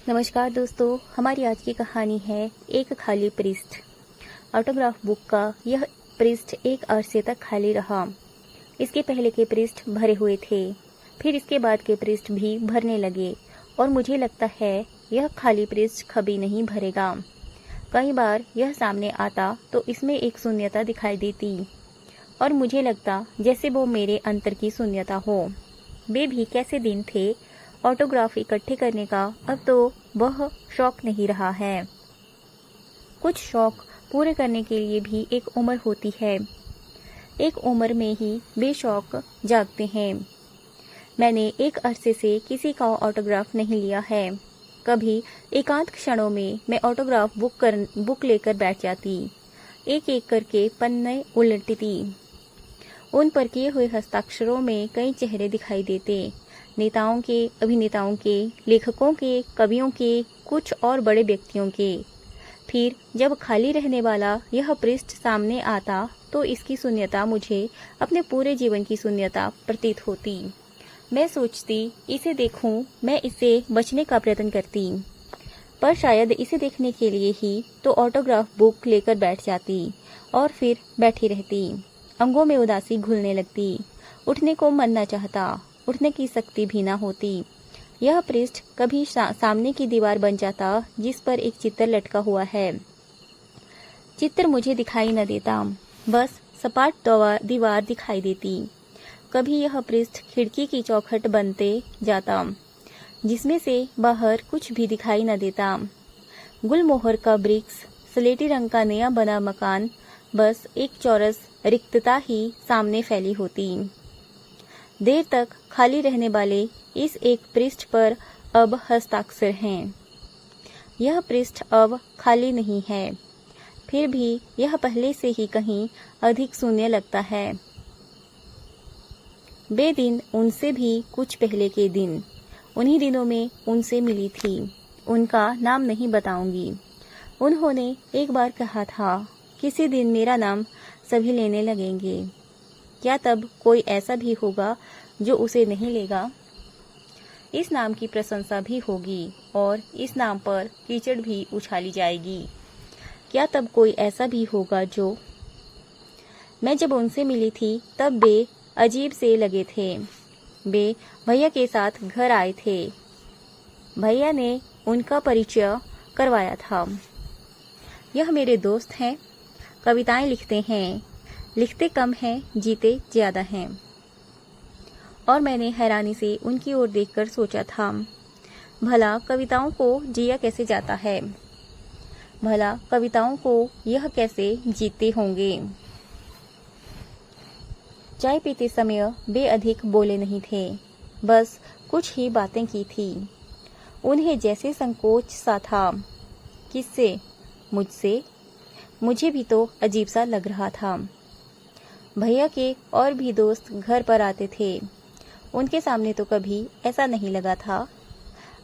नमस्कार दोस्तों, हमारी आज की कहानी है एक खाली पृष्ठ। ऑटोग्राफ बुक का यह पृष्ठ एक अरसे तक खाली रहा। इसके पहले के पृष्ठ भरे हुए थे, फिर इसके बाद के पृष्ठ भी भरने लगे और मुझे लगता है यह खाली पृष्ठ कभी नहीं भरेगा। कई बार यह सामने आता तो इसमें एक शून्यता दिखाई देती और मुझे लगता जैसे वो मेरे अंतर की शून्यता हो। वे भी कैसे दिन थे ऑटोग्राफ इकट्ठे करने का। अब तो वह शौक नहीं रहा है। कुछ शौक पूरे करने के लिए भी एक उम्र होती है। एक उम्र में ही वे शौक जागते हैं। मैंने एक अरसे से किसी का ऑटोग्राफ नहीं लिया है। कभी एकांत क्षणों में मैं ऑटोग्राफ बुक लेकर बैठ जाती, एक एक करके पन्ने उलटती। उन पर किए हुए हस्ताक्षरों में कई चेहरे दिखाई देते, नेताओं के, अभिनेताओं के, लेखकों के, कवियों के, कुछ और बड़े व्यक्तियों के। फिर जब खाली रहने वाला यह पृष्ठ सामने आता तो इसकी शून्यता मुझे अपने पूरे जीवन की शून्यता प्रतीत होती। मैं सोचती इसे देखूं, मैं इससे बचने का प्रयत्न करती, पर शायद इसे देखने के लिए ही तो ऑटोग्राफ बुक लेकर बैठ जाती और फिर बैठी रहती। अंगों में उदासी घुलने लगती, उठने को मन न चाहता, उठने की शक्ति भी न होती। यह पृष्ठ कभी सामने की दीवार बन जाता जिस पर एक चित्र लटका हुआ है। चित्र मुझे दिखाई न देता, बस सपाट दीवार दिखाई देती। कभी यह पृष्ठ खिड़की की चौखट बनते जाता जिसमें से बाहर कुछ भी दिखाई न देता। गुलमोहर का वृक्ष, स्लेटी रंग का नया बना मकान, बस एक चौरस रिक्तता ही सामने फैली होती। देर तक खाली रहने वाले इस एक पृष्ठ पर अब हस्ताक्षर हैं। यह पृष्ठ अब खाली नहीं है, फिर भी यह पहले से ही कहीं अधिक शून्य लगता है। वे दिन उनसे भी कुछ पहले के दिन, उन्हीं दिनों में उनसे मिली थी। उनका नाम नहीं बताऊंगी। उन्होंने एक बार कहा था, किसी दिन मेरा नाम सभी लेने लगेंगे। क्या तब कोई ऐसा भी होगा जो उसे नहीं लेगा? इस नाम की प्रशंसा भी होगी और इस नाम पर कीचड़ भी उछाली जाएगी। क्या तब कोई ऐसा भी होगा जो... मैं जब उनसे मिली थी तब वे अजीब से लगे थे। वे भैया के साथ घर आए थे। भैया ने उनका परिचय करवाया था। यह मेरे दोस्त हैं, कविताएं लिखते हैं, लिखते कम हैं, जीते ज्यादा हैं। और मैंने हैरानी से उनकी ओर देखकर सोचा था, भला कविताओं को जिया कैसे जाता है, भला कविताओं को यह कैसे जीते होंगे। चाय पीते समय वे अधिक बोले नहीं थे, बस कुछ ही बातें की थी। उन्हें जैसे संकोच सा था। किससे? मुझसे? मुझे भी तो अजीब सा लग रहा था। भैया के और भी दोस्त घर पर आते थे। उनके सामने तो कभी ऐसा नहीं लगा था।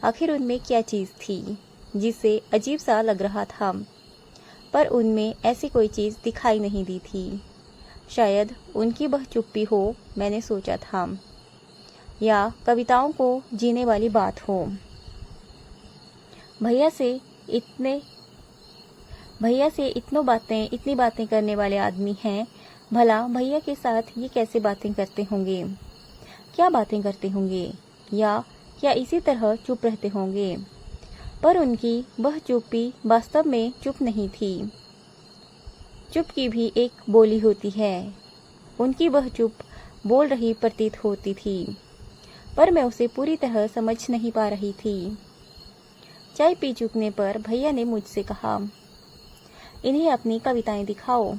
आखिर उनमें क्या चीज़ थी जिससे अजीब सा लग रहा था, पर उनमें ऐसी कोई चीज़ दिखाई नहीं दी थी। शायद उनकी वह चुप्पी हो, मैंने सोचा था, या कविताओं को जीने वाली बात हो। भैया से इतनी बातें करने वाले आदमी हैं, भला भैया के साथ ये कैसे बातें करते होंगे? क्या बातें करते होंगे? या क्या इसी तरह चुप रहते होंगे? पर उनकी वह चुप्पी वास्तव में चुप नहीं थी। चुप की भी एक बोली होती है। उनकी वह चुप बोल रही प्रतीत होती थी, पर मैं उसे पूरी तरह समझ नहीं पा रही थी। चाय पी चुकने पर भैया ने मुझसे कहा, इन्हें अपनी कविताएं दिखाओ,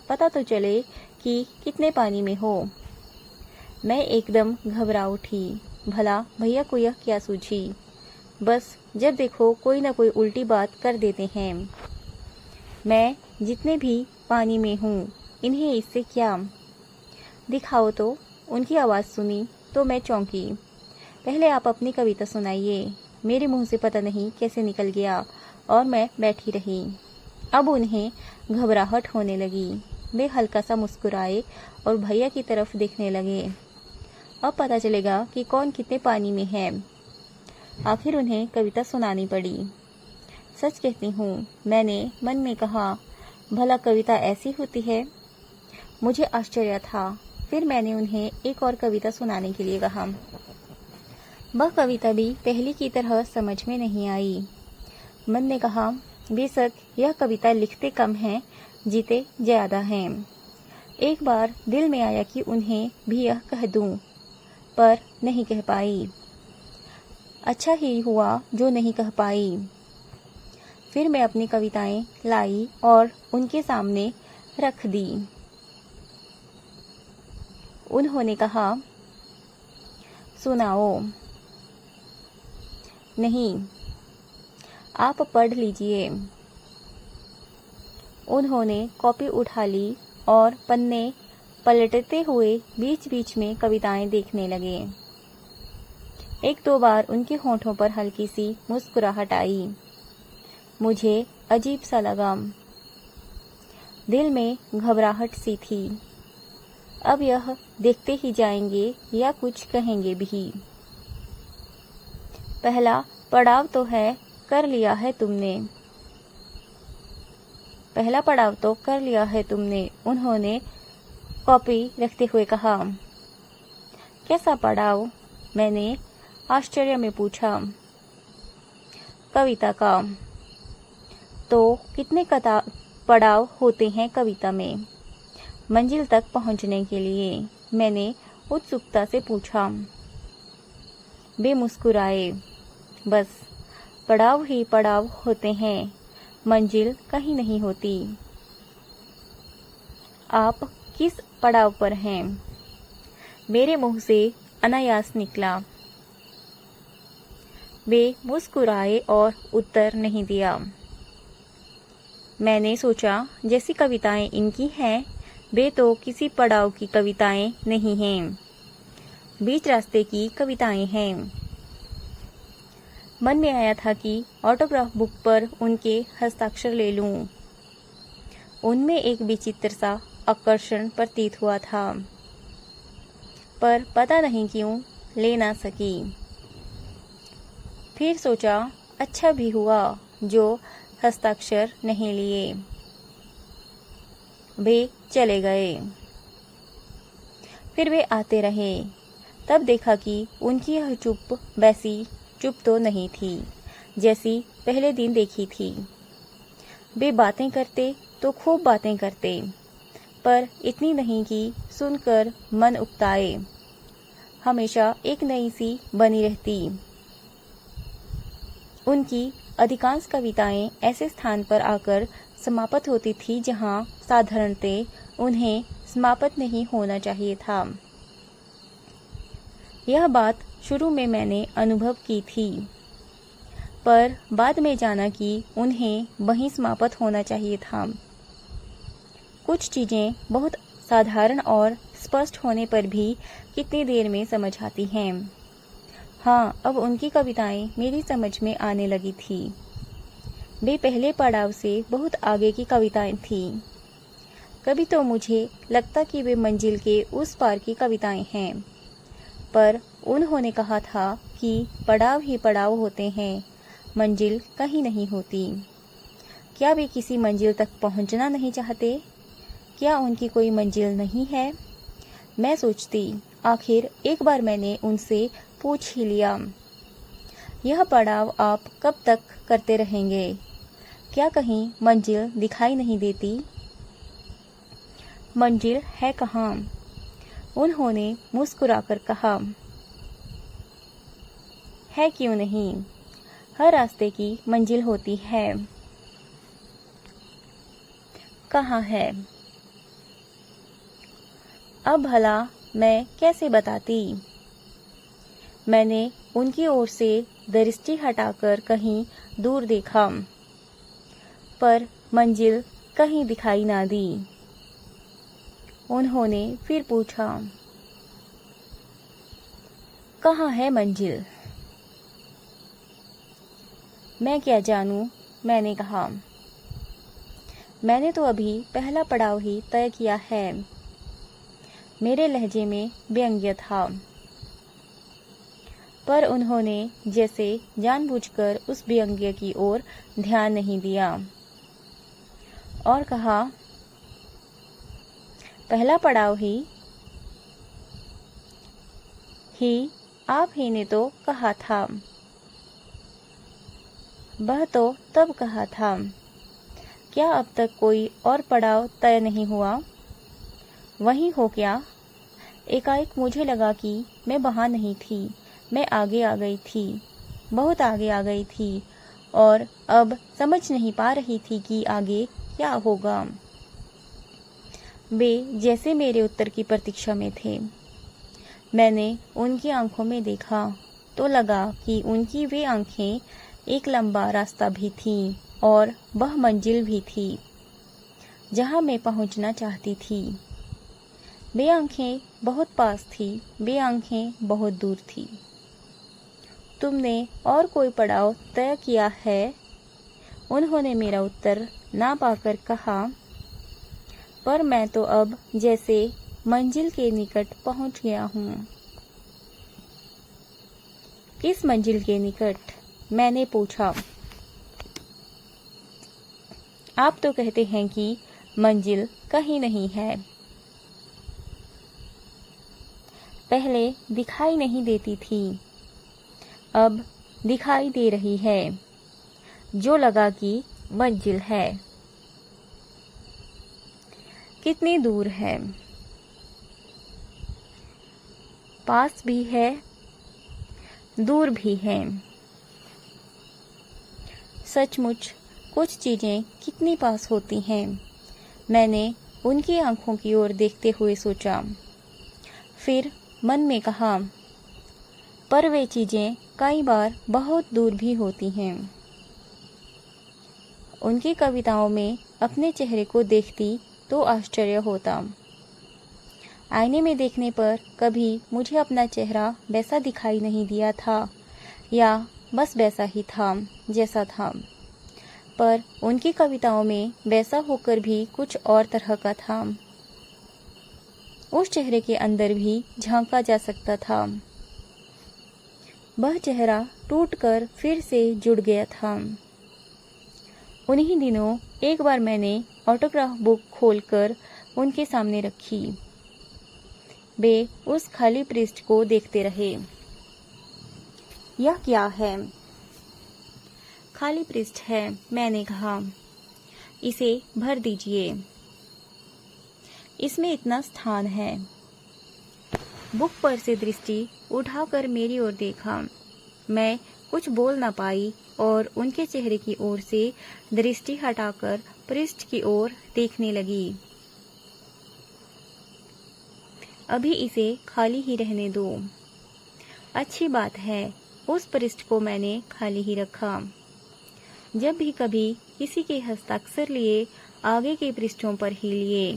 पता तो चले कि कितने पानी में हो। मैं एकदम घबरा उठी। भला भैया को यह क्या सूझी? बस जब देखो कोई ना कोई उल्टी बात कर देते हैं। मैं जितने भी पानी में हूँ, इन्हें इससे क्या? दिखाओ तो। उनकी आवाज़ सुनी तो मैं चौंकी। पहले आप अपनी कविता सुनाइए। मेरे मुंह से पता नहीं कैसे निकल गया और मैं बैठी रही। अब उन्हें घबराहट होने लगी। वे हल्का सा मुस्कुराए और भैया की तरफ देखने लगे। अब पता चलेगा कि कौन कितने पानी में है। आखिर उन्हें कविता सुनानी पड़ी। सच कहती हूँ, मैंने मन में कहा, भला कविता ऐसी होती है? मुझे आश्चर्य था। फिर मैंने उन्हें एक और कविता सुनाने के लिए कहा। वह कविता भी पहली की तरह समझ में नहीं आई। मन ने कहा, बेशक यह कविता लिखते कम हैं, जीते ज्यादा हैं। एक बार दिल में आया कि उन्हें भी यह कह दूं, पर नहीं कह पाई। अच्छा ही हुआ जो नहीं कह पाई। फिर मैं अपनी कविताएं लाई और उनके सामने रख दी। उन्होंने कहा, सुनाओ। नहीं, आप पढ़ लीजिए। उन्होंने कॉपी उठा ली और पन्ने पलटते हुए बीच बीच में कविताएं देखने लगे। एक दो बार उनके होठों पर हल्की सी मुस्कुराहट आई। मुझे अजीब सा लगा। दिल में घबराहट सी थी। अब यह देखते ही जाएंगे या कुछ कहेंगे भी। पहला पड़ाव तो है, कर लिया है तुमने। पहला पड़ाव तो कर लिया है तुमने, उन्होंने कॉपी रखते हुए कहा। कैसा पड़ाव? मैंने आश्चर्य में पूछा। कविता का। तो कितने पड़ाव होते हैं कविता में मंजिल तक पहुंचने के लिए? मैंने उत्सुकता से पूछा। वे मुस्कुराए। बस पड़ाव ही पड़ाव होते हैं, मंजिल कहीं नहीं होती। आप किस पड़ाव पर हैं? मेरे मुंह से अनायास निकला। वे मुस्कुराए और उत्तर नहीं दिया। मैंने सोचा, जैसी कविताएं इनकी हैं, वे तो किसी पड़ाव की कविताएं नहीं हैं, बीच रास्ते की कविताएं हैं। मन में आया था कि ऑटोग्राफ बुक पर उनके हस्ताक्षर ले लूं। उनमें एक विचित्र सा आकर्षण प्रतीत हुआ था, पर पता नहीं क्यों ले ना सकी। फिर सोचा, अच्छा भी हुआ जो हस्ताक्षर नहीं लिए। वे चले गए। फिर वे आते रहे। तब देखा कि उनकी यह चुप वैसी चुप तो नहीं थी जैसी पहले दिन देखी थी। वे बातें करते तो खूब बातें करते, पर इतनी नहीं कि सुनकर मन उकताए। हमेशा एक नई सी बनी रहती। उनकी अधिकांश कविताएं ऐसे स्थान पर आकर समाप्त होती थी जहां साधारणतः उन्हें समाप्त नहीं होना चाहिए था। यह बात शुरू में मैंने अनुभव की थी, पर बाद में जाना कि उन्हें वहीं समाप्त होना चाहिए था। कुछ चीजें बहुत साधारण और स्पष्ट होने पर भी कितनी देर में समझ आती हैं। हाँ, अब उनकी कविताएं मेरी समझ में आने लगी थी। वे पहले पड़ाव से बहुत आगे की कविताएं थीं। कभी तो मुझे लगता कि वे मंजिल के उस पार की कविताएं हैं, पर उन्होंने कहा था कि पड़ाव ही पड़ाव होते हैं, मंजिल कहीं नहीं होती। क्या वे किसी मंजिल तक पहुंचना नहीं चाहते? क्या उनकी कोई मंजिल नहीं है? मैं सोचती, आखिर एक बार मैंने उनसे पूछ ही लिया, यह पड़ाव आप कब तक करते रहेंगे? क्या कहीं मंजिल दिखाई नहीं देती? मंजिल है कहाँ? उन्होंने मुस्कुराकर कहा। है क्यों नहीं, हर रास्ते की मंजिल होती है। कहाँ है? अब भला मैं कैसे बताती? मैंने उनकी ओर से दृष्टि हटाकर कहीं दूर देखा, पर मंजिल कहीं दिखाई ना दी। उन्होंने फिर पूछा, कहाँ है मंजिल? मैं क्या जानूं, मैंने कहा। मैंने तो अभी पहला पड़ाव ही तय किया है। मेरे लहजे में व्यंग्य था। पर उन्होंने जैसे जानबूझकर उस व्यंग्य की ओर ध्यान नहीं दिया और कहा, पहला पड़ाव ही आप ही ने तो कहा था। वह तो तब कहा था, क्या अब तक कोई और पड़ाव तय नहीं हुआ? वही हो क्या? एकाएक मुझे लगा कि मैं वहां नहीं थी, मैं आगे आ गई थी, बहुत आगे आ गई थी और अब समझ नहीं पा रही थी कि आगे क्या होगा। वे जैसे मेरे उत्तर की प्रतीक्षा में थे। मैंने उनकी आंखों में देखा तो लगा कि उनकी वे आंखें एक लंबा रास्ता भी थीं और वह मंजिल भी थी जहां मैं पहुंचना चाहती थी। वे आंखें बहुत पास थी, वे आंखें बहुत दूर थी। तुमने और कोई पड़ाव तय किया है? उन्होंने मेरा उत्तर ना पाकर कहा, पर मैं तो अब जैसे मंजिल के निकट पहुंच गया हूं। किस मंजिल के निकट? मैंने पूछा। आप तो कहते हैं कि मंजिल कहीं नहीं है। पहले दिखाई नहीं देती थी, अब दिखाई दे रही है, जो लगा कि मंजिल है। कितनी दूर है? पास भी है, दूर भी है। सचमुच कुछ चीजें कितनी पास होती हैं। मैंने उनकी आंखों की ओर देखते हुए सोचा, फिर मन में कहा, पर वे चीजें कई बार बहुत दूर भी होती हैं। उनकी कविताओं में अपने चेहरे को देखती तो आश्चर्य होता। आईने में देखने पर कभी मुझे अपना चेहरा वैसा दिखाई नहीं दिया था, या बस वैसा ही था जैसा था। पर उनकी कविताओं में वैसा होकर भी कुछ और तरह का था। उस चेहरे के अंदर भी झांका जा सकता था। वह चेहरा टूटकर फिर से जुड़ गया था। उन्हीं दिनों एक बार मैंने ऑटोग्राफ बुक खोलकर उनके सामने रखी। वे उस खाली पृष्ठ को देखते रहे। यह क्या है? खाली पृष्ठ है, मैंने कहा। इसे भर दीजिए, इसमें इतना स्थान है। बुक पर से दृष्टि उठाकर मेरी ओर देखा। मैं कुछ बोल ना पाई और उनके चेहरे की ओर से दृष्टि हटाकर पृष्ठ की ओर देखने लगी। अभी इसे खाली ही रहने दो। अच्छी बात है, उस पृष्ठ को मैंने खाली ही रखा। जब भी कभी किसी के हस्ताक्षर लिए आगे के पृष्ठों पर ही लिए।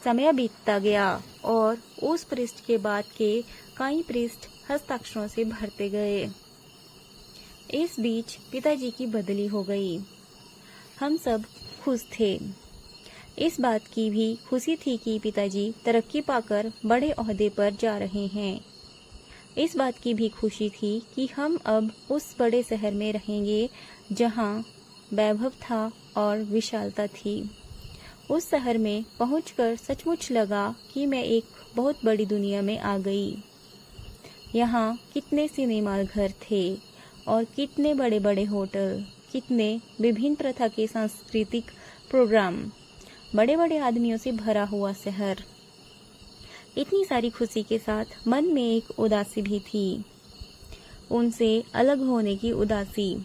समय बीतता गया और उस पृष्ठ के बाद के कई पृष्ठ हस्ताक्षरों से भरते गए। इस बीच पिताजी की बदली हो गई। हम सब खुश थे। इस बात की भी खुशी थी कि पिताजी तरक्की पाकर बड़े ओहदे पर जा रहे हैं। इस बात की भी खुशी थी कि हम अब उस बड़े शहर में रहेंगे जहां वैभव था और विशालता थी। उस शहर में पहुंचकर सचमुच लगा कि मैं एक बहुत बड़ी दुनिया में आ गई। यहाँ कितने सिनेमा घर थे और कितने बड़े बड़े होटल, कितने विभिन्न प्रथा के सांस्कृतिक प्रोग्राम, बड़े बड़े आदमियों से भरा हुआ शहर। इतनी सारी खुशी के साथ मन में एक उदासी भी थी, उनसे अलग होने की उदासी।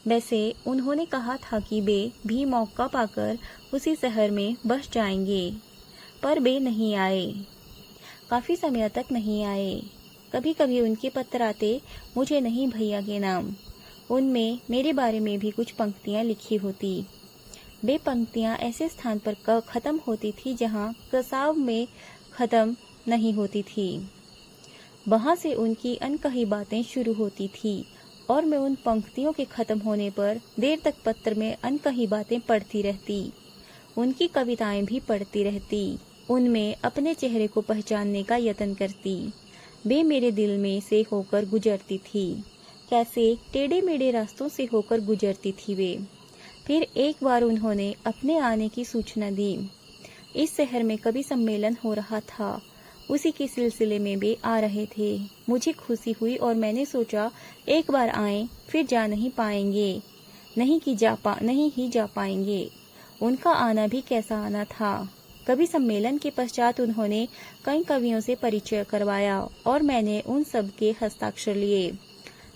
वैसे उन्होंने कहा था कि वे भी मौका पाकर उसी शहर में बस जाएंगे, पर वे नहीं आए। काफी समय तक नहीं आए। कभी कभी उनके पत्र आते, मुझे नहीं भैया के नाम। उनमें मेरे बारे में भी कुछ पंक्तियां लिखी होती। वे पंक्तियां ऐसे स्थान पर खत्म होती थी जहां कसाव में खत्म नहीं होती थी। वहां से उनकी अनकही बातें शुरू होती थी और मैं उन पंक्तियों के खत्म होने पर देर तक पत्र में अनकही बातें पढ़ती रहती। उनकी कविताएं भी पढ़ती रहती। उनमें अपने चेहरे को पहचानने का यत्न करती। वे मेरे दिल में से होकर गुजरती थी। कैसे टेढ़े मेढ़े रास्तों से होकर गुजरती थी वे। फिर एक बार उन्होंने अपने आने की सूचना दी। इस शहर में कवि सम्मेलन हो रहा था, उसी के सिलसिले में वे आ रहे थे। मुझे खुशी हुई और मैंने सोचा एक बार आएं फिर जा नहीं पाएंगे, नहीं ही जा पाएंगे। उनका आना भी कैसा आना था। कवि सम्मेलन के पश्चात उन्होंने कई कवियों से परिचय करवाया और मैंने उन सब के हस्ताक्षर लिए।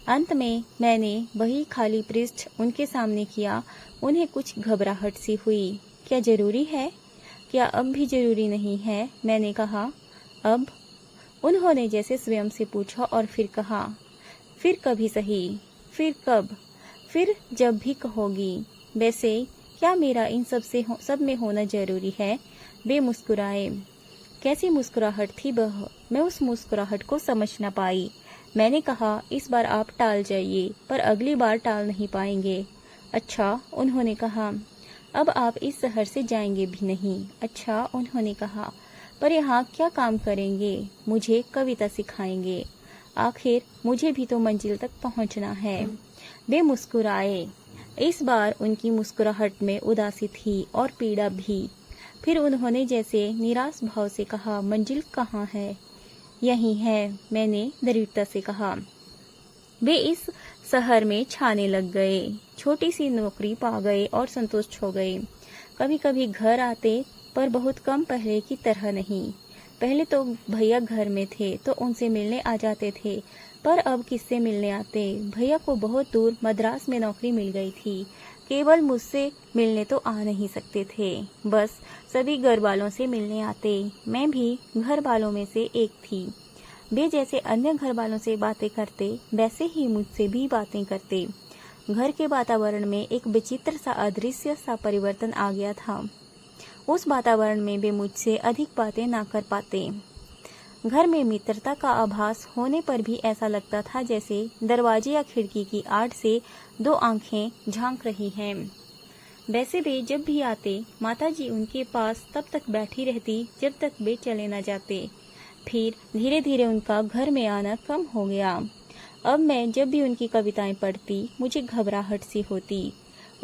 अंत में मैंने वही खाली पृष्ठ उनके सामने किया। उन्हें कुछ घबराहट सी हुई। क्या जरूरी है? क्या अब भी जरूरी नहीं है? मैंने कहा। अब? उन्होंने जैसे स्वयं से पूछा और फिर कहा, फिर कभी सही। फिर कब? फिर जब भी कहोगी। वैसे क्या मेरा इन सब में होना जरूरी है? वे मुस्कुराए। कैसी मुस्कुराहट थी वह, मैं उस मुस्कुराहट को समझ न पाई। मैंने कहा, इस बार आप टाल जाइए, पर अगली बार टाल नहीं पाएंगे। अच्छा, उन्होंने कहा। अब आप इस शहर से जाएंगे भी नहीं। अच्छा, उन्होंने कहा, पर यहाँ क्या काम करेंगे? मुझे कविता सिखाएंगे। आखिर मुझे भी तो मंजिल तक पहुँचना है। वे मुस्कुराए। इस बार उनकी मुस्कुराहट में उदासी थी और पीड़ा भी। फिर उन्होंने जैसे निराश भाव से कहा, मंजिल कहाँ है? यही है, मैंने दृढ़ता से कहा। वे इस शहर में छाने लग गए। छोटी सी नौकरी पा गए और संतुष्ट हो गए। कभी कभी घर आते, पर बहुत कम, पहले की तरह नहीं। पहले तो भैया घर में थे तो उनसे मिलने आ जाते थे, पर अब किससे मिलने आते? भैया को बहुत दूर मद्रास में नौकरी मिल गई थी। केवल मुझसे मिलने तो आ नहीं सकते थे, बस सभी घर वालों से मिलने आते। मैं भी घर वालों में से एक थी। वे जैसे अन्य घर वालों से बातें करते, वैसे ही मुझसे भी बातें करते। घर के वातावरण में एक विचित्र सा अदृश्य सा परिवर्तन आ गया था। उस वातावरण में वे मुझसे अधिक बातें ना कर पाते। घर में मित्रता का आभास होने पर भी ऐसा लगता था जैसे दरवाजे या खिड़की की आड़ से दो आंखें झांक रही हैं। वैसे वे जब भी आते, माताजी उनके पास तब तक बैठी रहती जब तक वे चले न जाते। फिर धीरे धीरे उनका घर में आना कम हो गया। अब मैं जब भी उनकी कविताएं पढ़ती, मुझे घबराहट सी होती।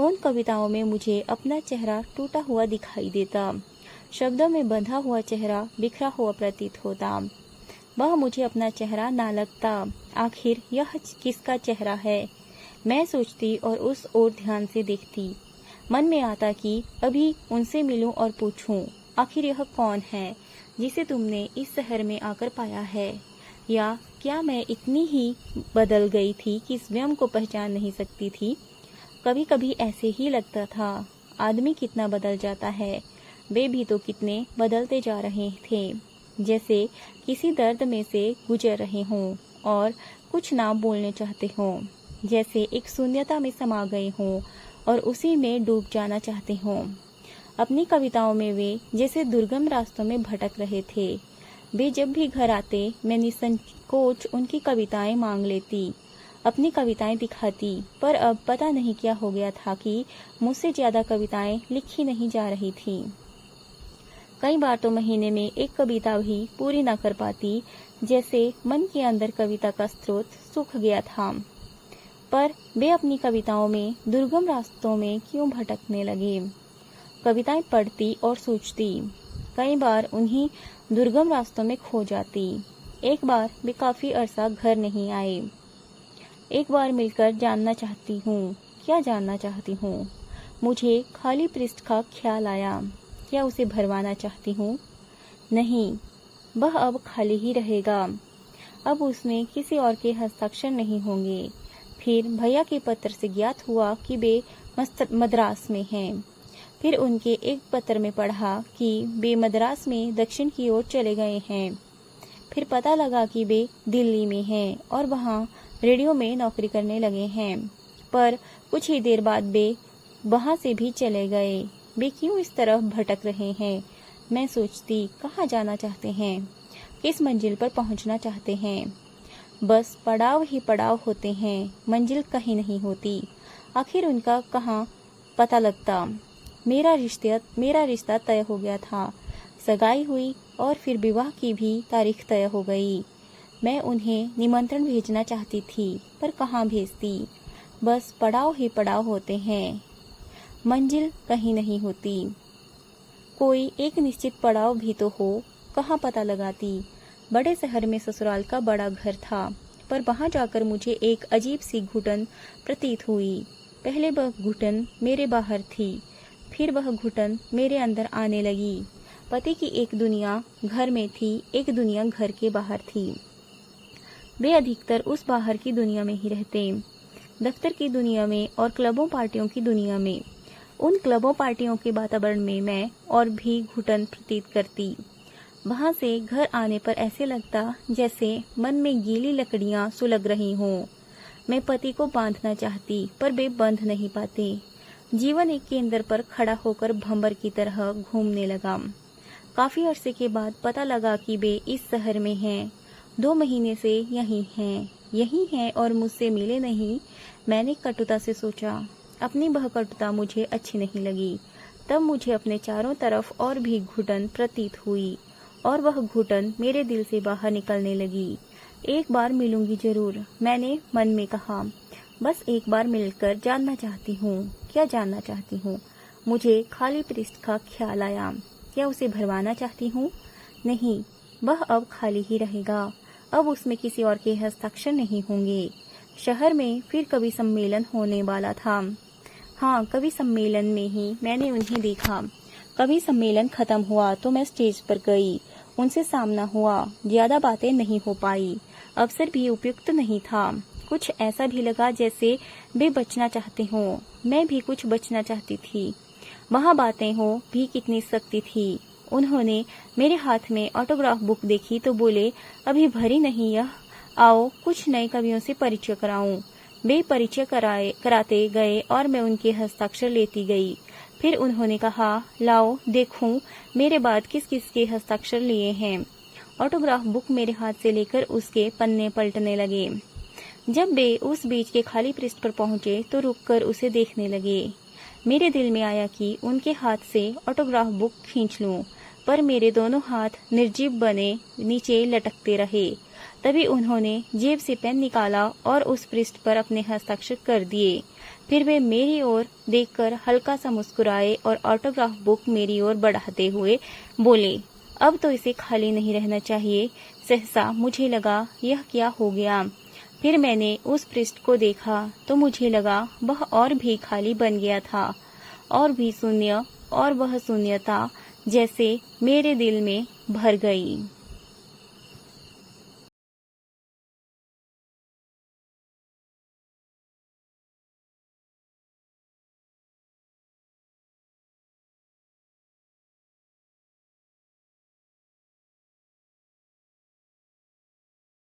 उन कविताओं में मुझे अपना चेहरा टूटा हुआ दिखाई देता। शब्दों में बंधा हुआ चेहरा बिखरा हुआ प्रतीत होता। वह मुझे अपना चेहरा ना लगता। आखिर यह किसका चेहरा है? मैं सोचती और उस ओर ध्यान से देखती। मन में आता कि अभी उनसे मिलूं और पूछूं, आखिर यह कौन है जिसे तुमने इस शहर में आकर पाया है? या क्या मैं इतनी ही बदल गई थी कि स्वयं को पहचान नहीं सकती थी? कभी कभी ऐसे ही लगता था। आदमी कितना बदल जाता है। वे भी तो कितने बदलते जा रहे थे, जैसे किसी दर्द में से गुजर रहे हों और कुछ ना बोलने चाहते हों, जैसे एक शून्यता में समा गए हों और उसी में डूब जाना चाहते हों। अपनी कविताओं में वे जैसे दुर्गम रास्तों में भटक रहे थे। वे जब भी घर आते, मैं निसंकोच उनकी कविताएं मांग लेती, अपनी कविताएं दिखाती। पर अब पता नहीं क्या हो गया था कि मुझसे ज्यादा कविताएं लिखी नहीं जा रही थी। कई बार तो महीने में एक कविता भी पूरी न कर पाती, जैसे मन के अंदर कविता का स्रोत सूख गया था। पर वे अपनी कविताओं में दुर्गम रास्तों में क्यों भटकने लगे? कविताएं पढ़ती और सोचती, कई बार उन्हीं दुर्गम रास्तों में खो जाती। एक बार वे काफी अरसा घर नहीं आए। एक बार मिलकर जानना चाहती हूँ। क्या जानना चाहती हूँ? मुझे खाली पृष्ठ का ख्याल आया। क्या उसे भरवाना चाहती हूँ? नहीं, वह अब खाली ही रहेगा। अब उसमें किसी और के हस्ताक्षर नहीं होंगे। फिर भैया के पत्र से ज्ञात हुआ कि वे मद्रास में हैं। फिर उनके एक पत्र में पढ़ा कि वे मद्रास में दक्षिण की ओर चले गए हैं। फिर पता लगा कि वे दिल्ली में हैं और वहाँ रेडियो में नौकरी करने लगे हैं। पर कुछ ही देर बाद वे वहाँ से भी चले गए। वे क्यों इस तरफ भटक रहे हैं? मैं सोचती, कहाँ जाना चाहते हैं? किस मंजिल पर पहुँचना चाहते हैं? बस पड़ाव ही पड़ाव होते हैं, मंजिल कहीं नहीं होती। आखिर उनका कहाँ पता लगता? मेरा रिश्ता तय हो गया था। सगाई हुई और फिर विवाह की भी तारीख तय हो गई। मैं उन्हें निमंत्रण भेजना चाहती थी, पर कहाँ भेजती। बस पड़ाव ही पड़ाव होते हैं, मंजिल कहीं नहीं होती। कोई एक निश्चित पड़ाव भी तो हो, कहाँ पता लगाती। बड़े शहर में ससुराल का बड़ा घर था, पर वहां जाकर मुझे एक अजीब सी घुटन प्रतीत हुई। पहले वह घुटन मेरे बाहर थी, फिर वह घुटन मेरे अंदर आने लगी। पति की एक दुनिया घर में थी, एक दुनिया घर के बाहर थी। वे अधिकतर उस बाहर की दुनिया में ही रहते, दफ्तर की दुनिया में और क्लबों पार्टियों की दुनिया में। उन क्लबों पार्टियों के वातावरण में मैं और भी घुटन प्रतीत करती। वहां से घर आने पर ऐसे लगता जैसे मन में गीली लकड़ियां सुलग रही हों। मैं पति को बांधना चाहती, पर वे बंध नहीं पाते। जीवन एक केंद्र पर खड़ा होकर भंवर की तरह घूमने लगा। काफी अरसे के बाद पता लगा कि वे इस शहर में हैं। 2 महीने से यही हैं और मुझसे मिले नहीं। मैंने कटुता से सोचा। अपनी वह कटुता मुझे अच्छी नहीं लगी। तब मुझे अपने चारों तरफ और भी घुटन प्रतीत हुई, और वह घुटन मेरे दिल से बाहर निकलने लगी। एक बार मिलूंगी जरूर, मैंने मन में कहा। बस एक बार मिलकर जानना चाहती हूँ। क्या जानना चाहती हूँ? मुझे खाली पृष्ठ का ख्याल आया। क्या उसे भरवाना चाहती हूँ? नहीं, वह अब खाली ही रहेगा। अब उसमें किसी और के हस्ताक्षर नहीं होंगे। शहर में फिर कवि सम्मेलन होने वाला था। हाँ, कवि सम्मेलन में ही मैंने उन्हें देखा। कवि सम्मेलन खत्म हुआ तो मैं स्टेज पर गई। उनसे सामना हुआ। ज्यादा बातें नहीं हो पाई। अवसर भी उपयुक्त नहीं था। कुछ ऐसा भी लगा जैसे वे बचना चाहते हों। मैं भी कुछ बचना चाहती थी। वहाँ बातें हो भी कितनी सख्ती थी। उन्होंने मेरे हाथ में ऑटोग्राफ बुक देखी तो बोले, अभी भरी नहीं यह, आओ कुछ नए कवियों से परिचय कराऊं। वे परिचय कराते गए और मैं उनके हस्ताक्षर लेती गई। फिर उन्होंने कहा, लाओ देखूं मेरे बाद किस किस के हस्ताक्षर लिए हैं। ऑटोग्राफ बुक मेरे हाथ से लेकर उसके पन्ने पलटने लगे। जब वे उस बीच के खाली पृष्ठ पर पहुंचे तो रुककर उसे देखने लगे। मेरे दिल में आया कि उनके हाथ से ऑटोग्राफ बुक खींच लूं, पर मेरे दोनों हाथ निर्जीव बने नीचे लटकते रहे। तभी उन्होंने जेब से पेन निकाला और उस पृष्ठ पर अपने हस्ताक्षर कर दिए। फिर वे मेरी ओर देखकर हल्का सा मुस्कुराए और ऑटोग्राफ बुक मेरी ओर बढ़ाते हुए बोले, अब तो इसे खाली नहीं रहना चाहिए। सहसा मुझे लगा यह क्या हो गया। फिर मैंने उस पृष्ठ को देखा तो मुझे लगा वह और भी खाली बन गया था, और भी शून्य, और वह शून्यता जैसे मेरे दिल में भर गई।